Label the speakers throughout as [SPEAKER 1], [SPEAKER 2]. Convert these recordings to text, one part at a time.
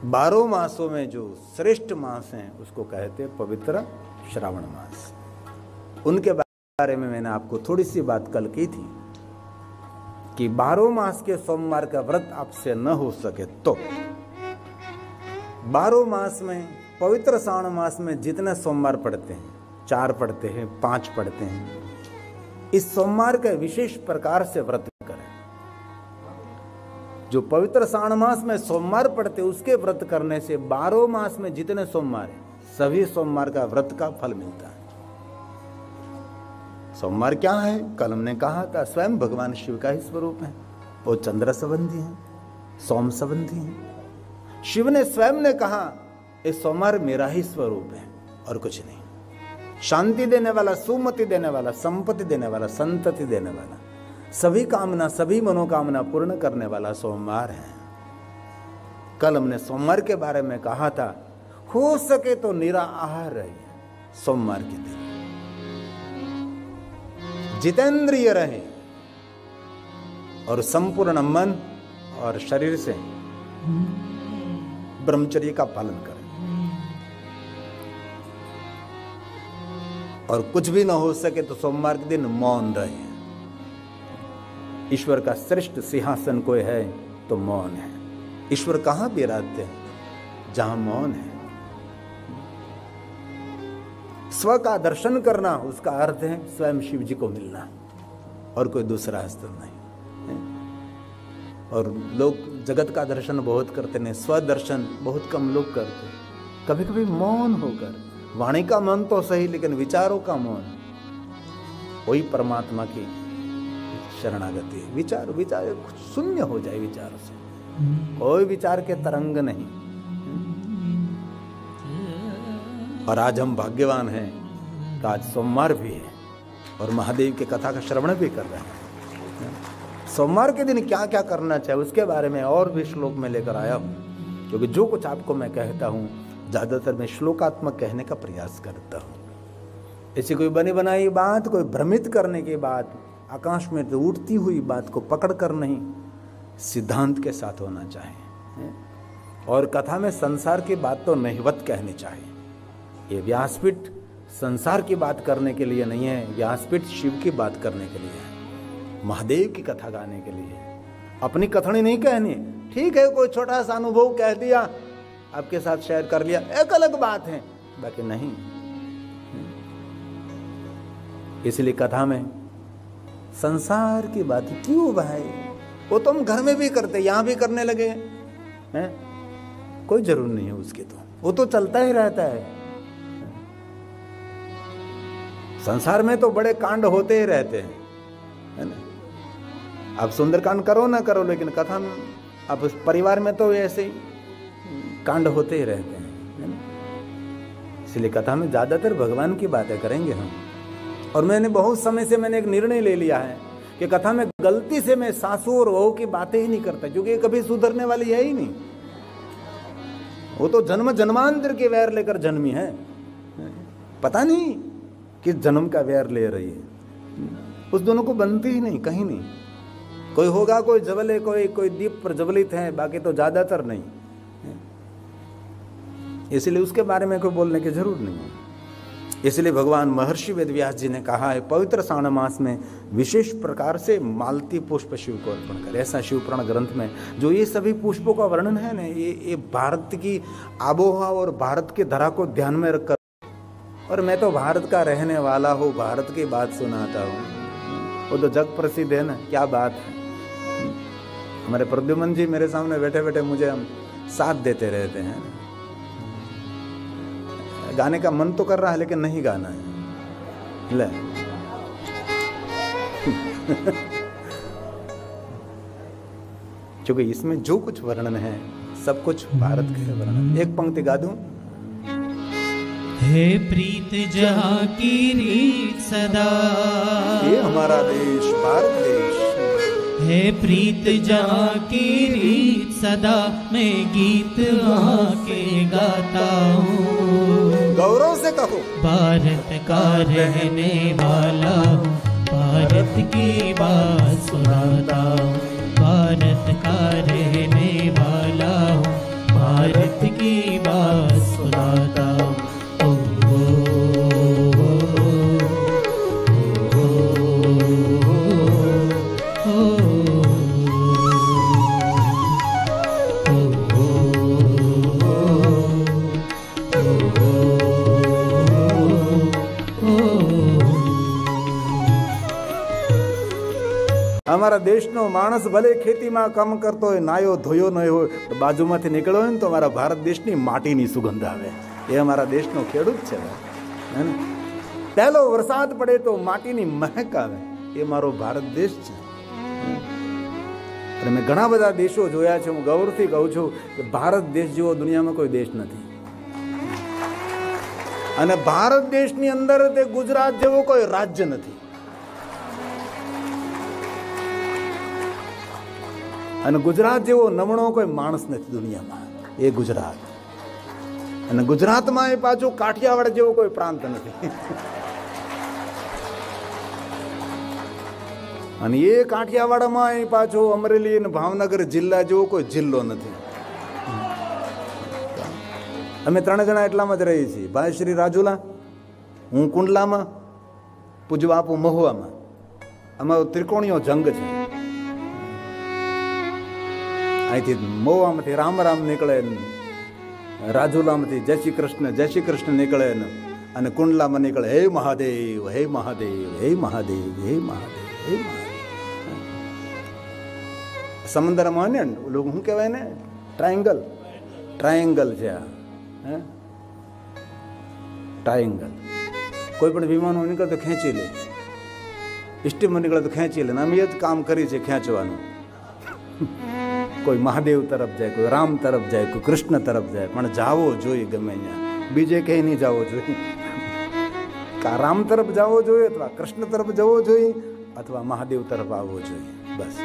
[SPEAKER 1] 12 मासों में जो श्रेष्ठ मास हैं उसको कहते हैं पवित्र श्रावण मास। उनके बारे में मैंने आपको थोड़ी सी बात कल की थी कि 12 मास के सोमवार का व्रत आपसे न हो सके तो 12 मास में पवित्र श्रावण मास में जितने सोमवार पड़ते हैं, 4 पड़ते हैं, 5 पड़ते हैं, इस सोमवार का विशेष प्रकार से व्रत करें। जो पवित्र श्रावण मास में सोमवार पड़ते उसके व्रत करने से 12 मास में जितने सोमवार हैं सभी सोमवार का व्रत का फल मिलता है। सोमवार क्या है? कल हमने कहा था स्वयं भगवान शिव का ही स्वरूप है। वो चंद्र संबंधी है, सोम संबंधी है। शिव ने स्वयं ने कहा इस सोमवार मेरा ही स्वरूप है और कुछ नहीं। शांति देने वाला, सुमति देने वाला, संपत्ति देने वाला, संतति देने वाला, सभी कामना, सभी मनोकामना पूर्ण करने वाला सोमवार है। कल हमने सोमवार के बारे में कहा था हो सके तो निराहार रहिए सोमवार के दिन, जितेंद्रिय रहे और संपूर्ण मन और शरीर से ब्रह्मचर्य का पालन करें। और कुछ भी ना हो सके तो सोमवार के दिन मौन रहे। ईश्वर का श्रेष्ठ सिंहासन कोई है तो मौन है। ईश्वर कहां विराजते हैं? जहां मौन है। स्व का दर्शन करना उसका अर्थ है स्वयं शिव जी को मिलना और कोई दूसरा अस्त्र नहीं। और लोग जगत का दर्शन बहुत करते हैं, स्व दर्शन बहुत कम लोग करते। कभी कभी मौन होकर, वाणी का मौन तो सही लेकिन विचारों का मौन, वही परमात्मा की शरणागति है। विचार शून्य हो जाए, विचारों से कोई विचार के तरंग नहीं। और आज हम भाग्यवान हैं कि आज सोमवार भी है और महादेव की कथा का श्रवण भी कर रहे हैं। सोमवार के दिन क्या क्या करना चाहिए उसके बारे में और भी श्लोक में लेकर आया हूं, क्योंकि जो कुछ आपको मैं कहता हूं ज्यादातर मैं श्लोकात्मक कहने का प्रयास करता हूं। ऐसी कोई बनी बनाई बात, कोई भ्रमित करने की बात, आकाश में उड़ती हुई बात को पकड़ कर नहीं, सिद्धांत के साथ होना चाहिए। और कथा में संसार की बात तो नहिवत कहनी चाहिए। ये व्यासपीठ संसार की बात करने के लिए नहीं है, व्यासपीठ शिव की बात करने के लिए है, महादेव की कथा गाने के लिए। अपनी कथनी नहीं कहनी। ठीक है, कोई छोटा सा अनुभव कह दिया, आपके साथ शेयर कर लिया, एक अलग बात है, बाकी नहीं। इसलिए कथा में संसार की बात क्यों भाई? वो तो हम घर में भी करते, यहां भी करने लगे हैं, कोई जरूर नहीं है उसकी, तो वो तो चलता ही रहता है। संसार में तो बड़े कांड होते ही रहते हैं, है ना। आप सुंदरकांड करो ना करो, लेकिन कथा में आप परिवार में तो ऐसे ही कांड होते ही रहते हैं, है ना। इसलिए कथा में ज्यादातर भगवान की बातें करेंगे हम। और मैंने बहुत समय से एक निर्णय ले लिया है कि कथा में गलती से मैं सासू और बहू की बातें ही नहीं करता, क्योंकि कभी सुधरने वाली है ही नहीं। वो तो जन्म जन्मांतर के वैर लेकर जन्मी है, पता नहीं किस जन्म का वैर ले रही है। उस दोनों को बनती ही नहीं, कहीं नहीं। कोई होगा, कोई जबले, कोई दीप प्रज्वलित है, बाकी तो ज्यादातर नहीं। इसलिए उसके बारे में कोई बोलने की जरूरत नहीं है। इसलिए भगवान महर्षि वेदव्यास जी ने कहा है पवित्र श्रावण मास में विशेष प्रकार से मालती पुष्प शिव को अर्पण करें। ऐसा शिव पुराण ग्रंथ में जो ये सभी पुष्पों का वर्णन है ना, ये भारत की आबोहवा और भारत की धरा को ध्यान में रखकर, और मैं तो भारत का रहने वाला हूँ, भारत की बात सुनाता हूँ। वो तो जग प्रसिद्ध है ना, क्या बात है। हमारे प्रद्युमन जी मेरे सामने बैठे बैठे मुझे हम साथ देते रहते हैं। गाने का मन तो कर रहा है लेकिन नहीं गाना है। ले क्योंकि इसमें जो कुछ वर्णन है सब कुछ भारत के वर्णन। एक पंक्ति गा दूं।
[SPEAKER 2] हे प्रीत जहाँ की रीत सदा,
[SPEAKER 1] ये हमारा देश भारत देश।
[SPEAKER 2] हे प्रीत जहाँ की रीत सदा, मैं गीत वहाँ के गाता हूँ।
[SPEAKER 1] गौरव से कहो।
[SPEAKER 2] भारत का रहने वाला हूँ, भारत की बात सुनाता हूँ। भारत का रहने वाला हूँ, भारत
[SPEAKER 1] અમારા દેશનો માણસ ભલે ખેતીમાં કામ કરતો હોય, નાયો ધોયો ન હોય, બાજુમાંથી નીકળ્યો હોય ને તો અમારા ભારત દેશની માટીની સુગંધ આવે. એ અમારા દેશનો ખેડૂત છે. પહેલો વરસાદ પડે તો માટીની મહેક આવે. એ મારો ભારત દેશ છે. અને મેં ઘણા બધા દેશો જોયા છે. હું ગૌરવથી કહું છું કે ભારત દેશ જેવો દુનિયામાં કોઈ દેશ નથી. અને ભારત દેશની અંદર તે ગુજરાત જેવો કોઈ રાજ્ય નથી. અને ગુજરાત જેવો નમણો કોઈ માણસ નથી દુનિયામાં. એ ગુજરાત. અને ગુજરાતમાં એ પાછું કાઠિયાવાડ જેવો કોઈ પ્રાંત નથી. અને એ કાઠિયાવાડમાં એ પાછો અમરેલી અને ભાવનગર જિલ્લા જેવો કોઈ જિલ્લો નથી. અમે 3 જણા એટલામાં જ રહીએ છીએ. ભાઈ શ્રી રાજુલા, હું કુંડલામાં, પૂજ્ય બાપુ મહુવામાં. અમારો ત્રિકોણીયો જંગ છે. અહીંથી મહુવામાંથી રામ રામ નીકળે, રાજુલામાંથી જય શ્રી કૃષ્ણ નીકળે, અને કુંડલામાં નીકળે હે મહાદેવ, હે મહાદેવ, હે મહાદેવ, હે મહાદેવ, હે મહાદેવ. સમુદ્રમાં ને લોકો શું કહેવાય ને, ટ્રાયંગલ છે આ. ટ્રાયંગલ. કોઈ પણ વિમાનો નીકળે તો ખેંચી લે, સ્ટીમર નીકળે તો ખેંચી લે. અમે એ જ કામ કરી છે, ખેંચવાનું. કોઈ મહાદેવ તરફ જાય, કોઈ રામ તરફ જાય, કોઈ કૃષ્ણ તરફ જાય, પણ જાવો જોઈએ ગમે ત્યાં. બીજે ક્યાંય નહીં જવો જોઈએ. કા રામ તરફ જવો જોઈએ, અથવા કૃષ્ણ તરફ જવો જોઈએ, अथवा महादेव तरफ आवो જોઈએ. बस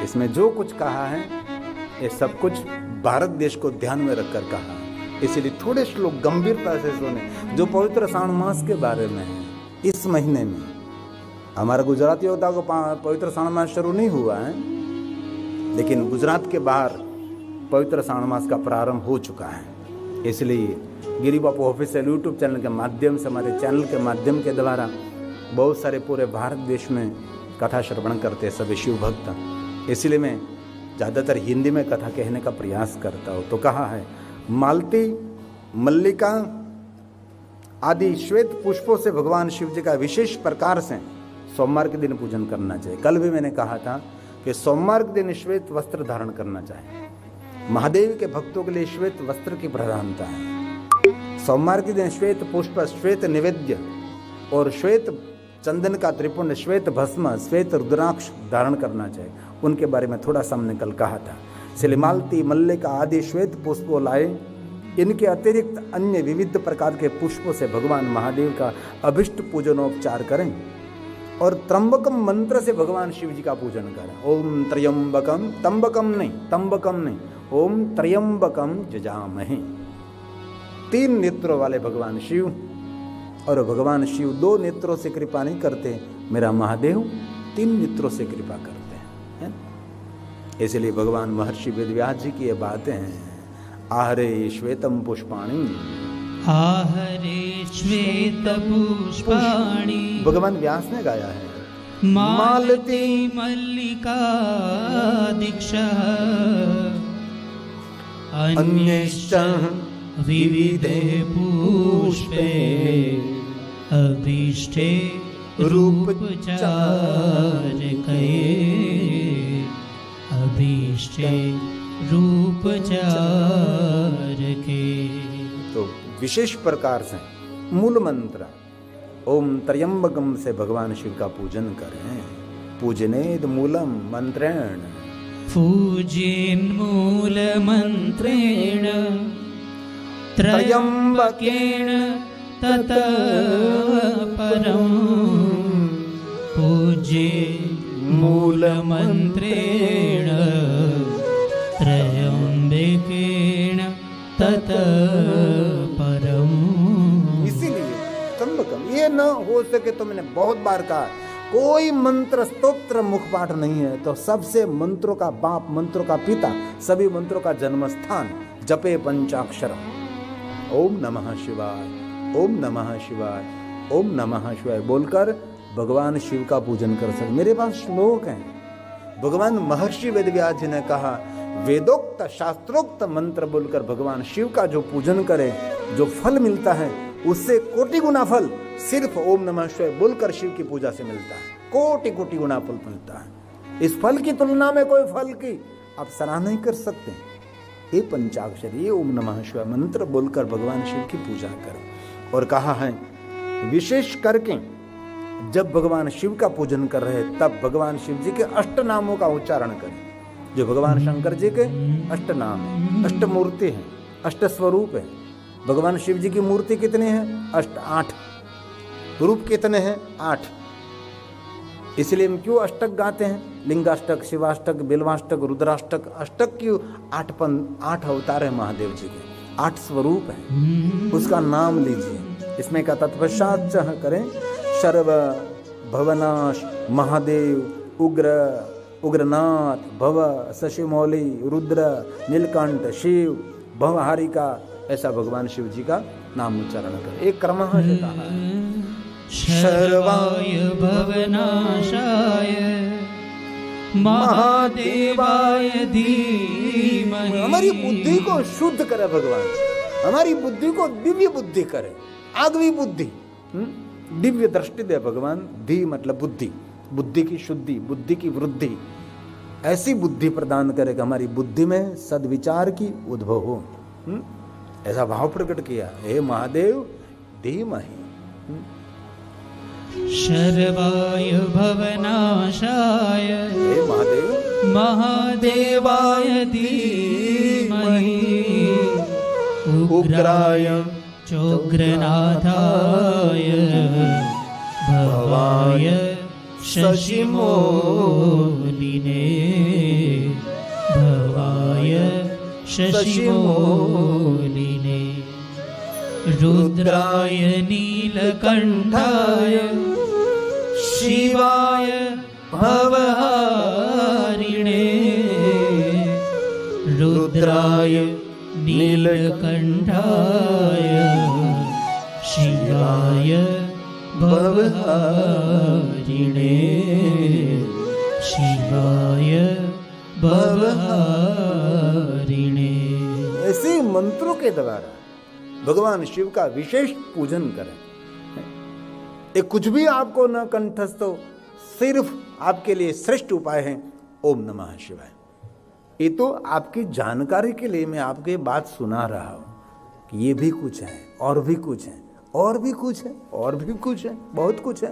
[SPEAKER 1] इसमें जो कुछ कहा है ये सब कुछ भारत देश को ध्यान में रखकर कहा. इसलिए थोड़े श्लोक गंभीरता से सुने जो पवित्र श्रावण मास के बारे में है. इस महीने में हमारा गुजरातियों का पवित्र श्रावण मास शुरू नहीं हुआ है, लेकिन गुजरात के बाहर पवित्र श्रावण मास का प्रारंभ हो चुका है. इसलिए गिरी बापू ऑफिशियल यूट्यूब चैनल के माध्यम से, हमारे चैनल के माध्यम के द्वारा बहुत सारे पूरे भारत देश में कथा श्रवण करते हैं सभी शिव भक्त. इसलिए मैं ज़्यादातर हिंदी में कथा कहने का प्रयास करता हूँ. तो कहा है मालती, मल्लिका आदि श्वेत पुष्पों से भगवान शिव जी का विशेष प्रकार से सोमवार के दिन पूजन करना चाहिए. कल भी मैंने कहा था कि सोमवार के दिन श्वेत वस्त्र धारण करना चाहिए. महादेव के भक्तों के लिए श्वेत वस्त्र की प्रधानता है. सोमवार के दिन श्वेत पुष्प, श्वेत निवेद्य और श्वेत चंदन का त्रिपुंड, श्वेत भस्म, श्वेत रुद्राक्ष धारण करना चाहिए. उनके बारे में थोड़ा सा हमने कल कहा था. इसलिए मालती, मल्लिका आदि श्वेत पुष्पों लाए. इनके अतिरिक्त अन्य विविध प्रकार के पुष्पों से भगवान महादेव का अभिष्ट पूजनोपचार करें और त्र्यंबकम मंत्र से भगवान शिव जी का पूजन करें. ओम त्र्यंबकम, तंबकम नहीं, ओम त्र्यंबकम जजामहे. 3 नेत्रों वाले भगवान शिव, और भगवान शिव 2 नेत्रों से कृपा नहीं करते. मेरा महादेव 3 नेत्रों से कृपा करते हैं. इसलिए भगवान महर्षि वेदव्यास जी की ये बातें हैं. आहरे श्वेतम पुष्पाणि,
[SPEAKER 2] आहरे श्वेत पुष्पाणि,
[SPEAKER 1] भगवान व्यास ने गाया है.
[SPEAKER 2] मालती मल्लिका दीक्षा अन्यश्च विविधे पुष्पे अभीष्टे रूपचारके, अभीष्टे रूपचारके.
[SPEAKER 1] तो विशेष प्रकार से मूल मंत्र ओम त्र्यंबकम से भगवान शिव का पूजन करें. पूजनेद मूलम मंत्रेण,
[SPEAKER 2] पूजेन मूल मंत्रेण त्र्यंबकेण ततः परम. पूजे मूल मंत्रेण त्र्यंबकेण ततः परम.
[SPEAKER 1] इसीलिए त्र्यंबकम ये न हो सके तो मैंने बहुत बार कहा कोई मंत्र स्तोत्र मुखपाठ नहीं है तो सबसे मंत्रों का बाप, मंत्रों का पिता, सभी मंत्रों का जन्म स्थान जपे पंचाक्षरम. ओम नमः शिवाय, ओम नमः शिवाय, ओम नमः शिवाय बोलकर भगवान शिव का पूजन कर सकते. मेरे पास श्लोक हैं. भगवान महर्षि वेदव्यास जी ने कहा वेदोक्त शास्त्रोक्त मंत्र बोलकर भगवान शिव का जो पूजन करे, जो फल मिलता है उससे कोटि गुना फल सिर्फ ओम नमः शिवाय बोलकर शिव की पूजा से मिलता है. कोटि कोटि गुना फल मिलता है। इस फल की तुलना में कोई फल की आप सराहना नहीं कर सकते। ये पंचाक्षरी, ये ओम नमः शिवाय मंत्र बोलकर भगवान शिव की पूजा करें। और कहा है विशेष करके जब भगवान शिव का पूजन कर रहे तब भगवान शिव जी के अष्ट नामों का उच्चारण करें। जो भगवान शंकर जी के अष्ट नाम है, अष्ट मूर्ति है, अष्ट स्वरूप है। भगवान शिव जी की मूर्ति कितनी है? 8। रूप कितने हैं? 8। इसलिए हम क्यों अष्टक गाते हैं? लिंगाष्टक, शिवाष्टक, बिल्वाष्टक, रुद्राष्टक। अष्टक क्यों? 8 अवतार है महादेव जी के, 8 स्वरूप है। उसका नाम लीजिए। इसमें का तत्पश्चात करें सर्व भवनाश महादेव, उग्र, उग्रनाथ, भव, शशिमौली, रुद्र, नीलकंठ, शिव, भवहारिका, ऐसा भगवान शिव जी का नाम उच्चारण करें। एक क्रम है कहा
[SPEAKER 2] शर्वाय भवनाशाय महादेवाय धीमहि।
[SPEAKER 1] हमारी बुद्धि को शुद्ध करे भगवान, हमारी बुद्धि को दिव्य बुद्धि करे, आगवी बुद्धि, दिव्य दृष्टि दे भगवान। धी मतलब बुद्धि, बुद्धि की शुद्धि, बुद्धि की वृद्धि, ऐसी बुद्धि प्रदान करे कि हमारी बुद्धि में सद्विचार की उद्भव हो। ऐसा भाव प्रकट किया, हे महादेव धीमहि।
[SPEAKER 2] शर्वाय भवनाशाय
[SPEAKER 1] हे महादेव
[SPEAKER 2] महादेवाय धीमहि। उग्राय चोग्रनाथाय भवाय शशिमौलिने भवाय शशिमौलिने। रुद्राय नीलकंठाय शिवाय भवहारिणे। रुद्राय नीलकंठाय शिवाय भवहारिणे। शिवाय भवहारिणे।
[SPEAKER 1] ऐसे मंत्रों के द्वारा भगवान शिव का विशेष पूजन करें। एक कुछ भी आपको न कंठस्थ हो, सिर्फ आपके लिए श्रेष्ठ उपाय है ओम नमः शिवाय। ये तो आपकी जानकारी के लिए मैं आपको ये बात सुना रहा हूं कि ये भी कुछ है, और भी कुछ है, और भी कुछ है, और भी कुछ है, बहुत कुछ है।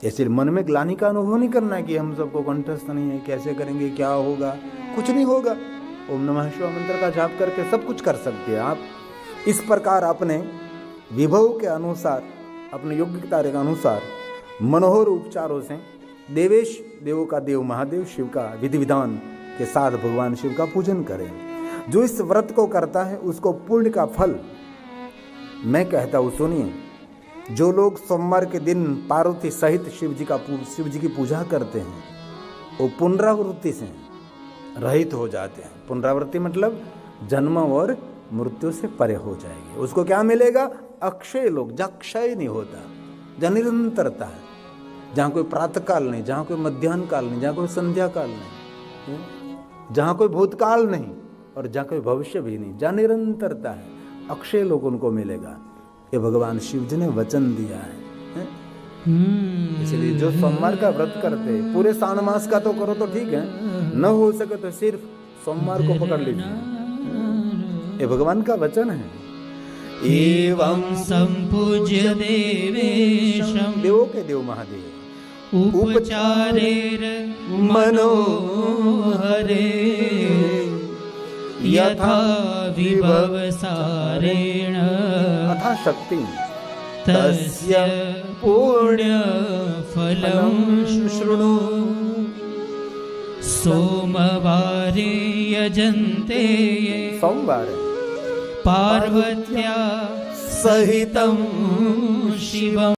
[SPEAKER 1] ऐसे मन में ग्लानि का अनुभव नहीं करना है कि हम सबको कंठस्थ नहीं है, कैसे करेंगे, क्या होगा। कुछ नहीं होगा। ओम नमः शिवाय मंत्र का जाप करके सब कुछ कर सकते हैं आप। इस प्रकार अपने विभव के अनुसार, अपने योग्यता के अनुसार मनोहर उपचारों से देवेश, देवों का देव महादेव शिव का विधि विधान के साथ भगवान शिव का पूजन करें। जो इस व्रत को करता है उसको पुण्य का फल मैं कहता हूँ, सुनिए। जो लोग सोमवार के दिन पार्वती सहित शिव जी की पूजा करते हैं वो पुनरावृत्ति से रहित हो जाते हैं। पुनरावृत्ति मतलब जन्म और मृत्यु से परे हो जाएगी। उसको क्या मिलेगा? अक्षय लोक, जहाँ क्षय नहीं होता, जहाँ निरंतरता है, जहाँ कोई प्रातः काल नहीं, जहाँ कोई मध्याह्न काल नहीं, जहाँ कोई संध्या काल नहीं, जहाँ कोई भूतकाल नहीं और जहाँ कोई भविष्य भी नहीं, जहाँ निरंतरता है, अक्षय लोक उनको मिलेगा। ये भगवान शिव जी ने वचन दिया है। इसलिए जो सोमवार का व्रत करते, पूरे सावन मास का तो करो तो ठीक है, न हो सके तो सिर्फ सोमवार को पकड़ लीजिए। ये भगवान का वचन है।
[SPEAKER 2] एवं संपूज्य देवेशं
[SPEAKER 1] देवों के देव महादेव
[SPEAKER 2] उपचारेर मनोहरे यथा विभव सारेण
[SPEAKER 1] अथा शक्ति
[SPEAKER 2] तस्य पुण्य फलं शृणु। सोमवारे यजन्ते ये
[SPEAKER 1] सोमवार
[SPEAKER 2] पार्वत्या सहितं शिवम्।